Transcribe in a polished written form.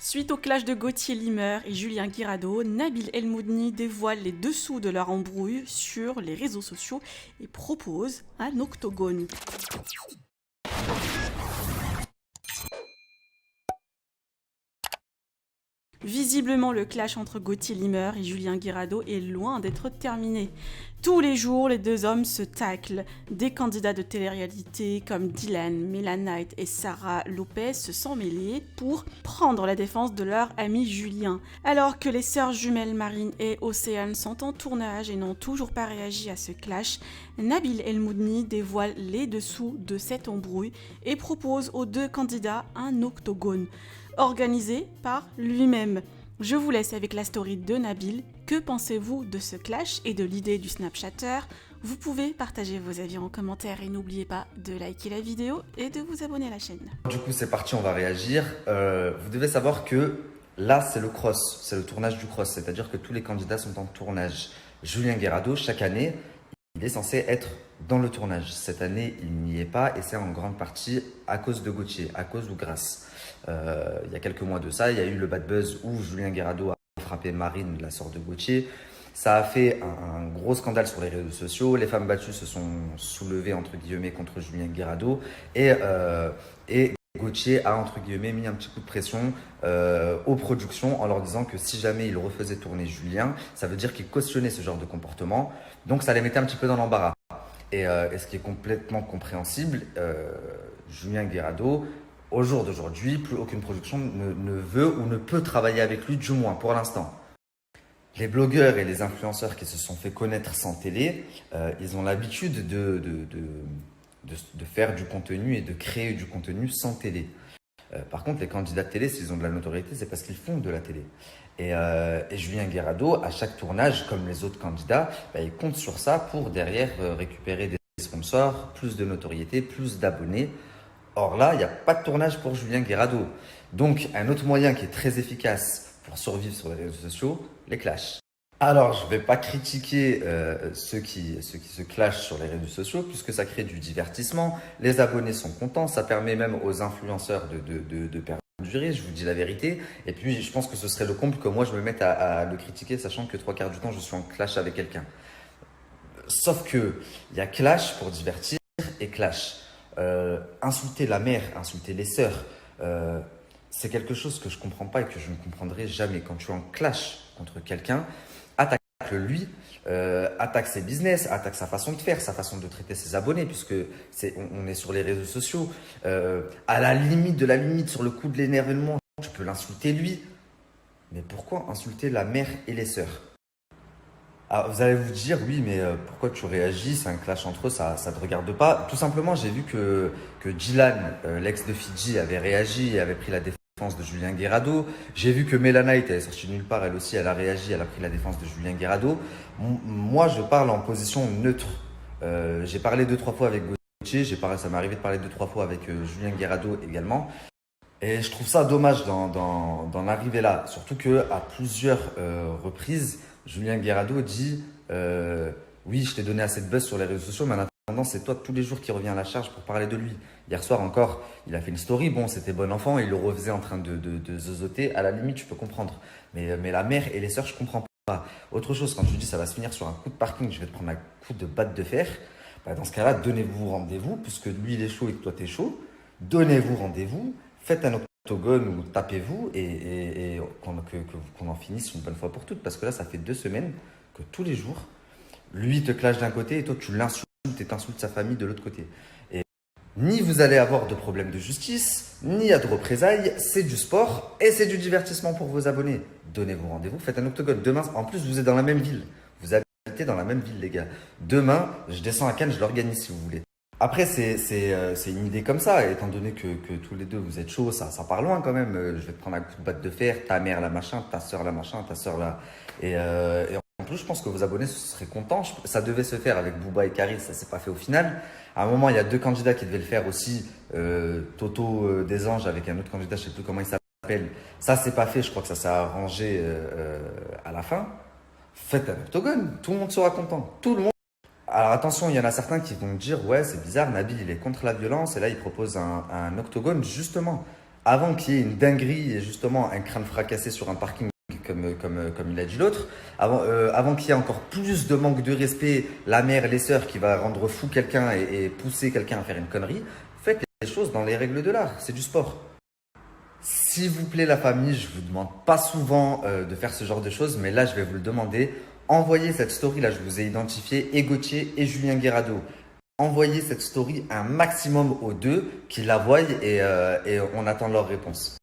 Suite au clash de Gauthier Limer et Julien Guirado, Nabil El-Moudni dévoile les dessous de leur embrouille sur les réseaux sociaux et propose un octogone. Visiblement, le clash entre Gauthier Limer et Julien Guirado est loin d'être terminé. Tous les jours, les deux hommes se taclent. Des candidats de télé-réalité comme Dylan, Mela Knight et Sarah Lopez se sont mêlés pour prendre la défense de leur ami Julien. Alors que les sœurs jumelles Marine et Océane sont en tournage et n'ont toujours pas réagi à ce clash, Nabil El-Moudni dévoile les dessous de cette embrouille et propose aux deux candidats un octogone organisé par lui-même. Je vous laisse avec la story de Nabil. Que pensez-vous de ce clash et de l'idée du Snapchatter? Vous pouvez partager vos avis en commentaire et n'oubliez pas de liker la vidéo et de vous abonner à la chaîne. Du coup, c'est parti, on va réagir. Vous devez savoir que là, c'est le cross, c'est le tournage du cross, c'est-à-dire que tous les candidats sont en tournage. Julien Guirado, chaque année, il est censé être dans le tournage. Cette année, il n'y est pas et c'est en grande partie à cause de Gauthier, à cause ou grâce. Il y a quelques mois de ça, il y a eu le bad buzz où Julien Guirado a frappé Marine, la sœur de Gauthier. Ça a fait un gros scandale sur les réseaux sociaux. Les femmes battues se sont soulevées, entre guillemets, contre Julien Guirado. Et Gauthier a, entre guillemets, mis un petit coup de pression aux productions en leur disant que si jamais il refaisait tourner Julien, ça veut dire qu'il cautionnait ce genre de comportement. Donc ça les mettait un petit peu dans l'embarras. Et ce qui est complètement compréhensible, Julien Guirado, au jour d'aujourd'hui, plus aucune production ne veut ou ne peut travailler avec lui, du moins pour l'instant. Les blogueurs et les influenceurs qui se sont fait connaître sans télé, ils ont l'habitude de faire du contenu et de créer du contenu sans télé. Par contre, les candidats de télé, s'ils ont de la notoriété, c'est parce qu'ils font de la télé. Et Julien Guirado, à chaque tournage, comme les autres candidats, il compte sur ça pour derrière récupérer des sponsors, plus de notoriété, plus d'abonnés. Or là, il n'y a pas de tournage pour Julien Guirado. Donc, un autre moyen qui est très efficace pour survivre sur les réseaux sociaux, les clashs. Alors, je ne vais pas critiquer ceux qui se clashent sur les réseaux sociaux puisque ça crée du divertissement. Les abonnés sont contents, ça permet même aux influenceurs de perdurer, je vous dis la vérité. Et puis, je pense que ce serait le comble que moi, je me mette à le critiquer, sachant que 3/4 du temps, je suis en clash avec quelqu'un. Sauf qu'il y a clash pour divertir et clash. Insulter la mère, insulter les sœurs, c'est quelque chose que je ne comprends pas et que je ne comprendrai jamais. Quand tu es en clash contre quelqu'un, attaque lui, attaque ses business, attaque sa façon de faire, sa façon de traiter ses abonnés, puisque on est sur les réseaux sociaux. À la limite de la limite, sur le coup de l'énervement, tu peux l'insulter lui. Mais pourquoi insulter la mère et les sœurs? Alors, vous allez vous dire, oui, mais pourquoi tu réagis? C'est un clash entre eux, ça ne te regarde pas. Tout simplement, j'ai vu que Dylan, l'ex de Fidji, avait réagi et avait pris la défense de Julien Guirado. J'ai vu que Mela Knight, elle est sortie nulle part, elle aussi, elle a réagi, elle a pris la défense de Julien Guirado. Moi, je parle en position neutre. J'ai parlé 2-3 fois avec Gauthier, ça m'est arrivé de parler 2-3 fois avec Julien Guirado également. Et je trouve ça dommage d'en arriver là. Surtout qu'à plusieurs reprises, Julien Guirado dit oui, je t'ai donné assez de buzz sur les réseaux sociaux, mais en attendant, c'est toi tous les jours qui reviens à la charge pour parler de lui. Hier soir encore, il a fait une story. Bon, c'était bon enfant, il le refaisait en train de zozoter. À la limite, je peux comprendre. Mais la mère et les sœurs, je comprends pas. Autre chose, quand je dis ça va se finir sur un coup de parking, je vais te prendre un coup de batte de fer. Dans ce cas-là, donnez-vous rendez-vous, puisque lui, il est chaud et que toi, tu es chaud. Donnez-vous rendez-vous. Faites un octogone ou tapez-vous et qu'on en finisse une bonne fois pour toutes. Parce que là, ça fait 2 semaines que tous les jours, lui te clash d'un côté et toi, tu l'insultes et t'insultes sa famille de l'autre côté. Et ni vous allez avoir de problème de justice, ni à de représailles. C'est du sport et c'est du divertissement pour vos abonnés. Donnez-vous rendez-vous, faites un octogone. Demain, en plus, vous êtes dans la même ville. Vous habitez dans la même ville, les gars. Demain, je descends à Cannes, je l'organise si vous voulez. Après, c'est une idée comme ça, étant donné que tous les deux vous êtes chauds, ça part loin quand même. Je vais te prendre un coup de batte de fer, ta mère la machin, ta soeur la machin, ta soeur la. Et en plus, je pense que vos abonnés seraient contents. Ça devait se faire avec Booba et Karis, ça s'est pas fait au final. À un moment, il y a 2 candidats qui devaient le faire aussi. Toto des Anges avec un autre candidat, je sais plus comment il s'appelle. Ça, c'est pas fait, je crois que ça s'est arrangé à la fin. Faites un octogone, tout le monde sera content. Tout le monde. Alors attention, il y en a certains qui vont me dire « Ouais, c'est bizarre, Nabil, il est contre la violence et là, il propose un octogone. » Justement, avant qu'il y ait une dinguerie et justement un crâne fracassé sur un parking comme il a dit l'autre, avant qu'il y ait encore plus de manque de respect, la mère, les sœurs qui va rendre fou quelqu'un et pousser quelqu'un à faire une connerie, faites les choses dans les règles de l'art, c'est du sport. S'il vous plaît la famille, je vous demande pas souvent de faire ce genre de choses, mais là je vais vous le demander. Envoyez cette story, là je vous ai identifié, et Gauthier et Julien Guerrado. Envoyez cette story un maximum aux deux, qu'ils la voient et on attend leur réponse.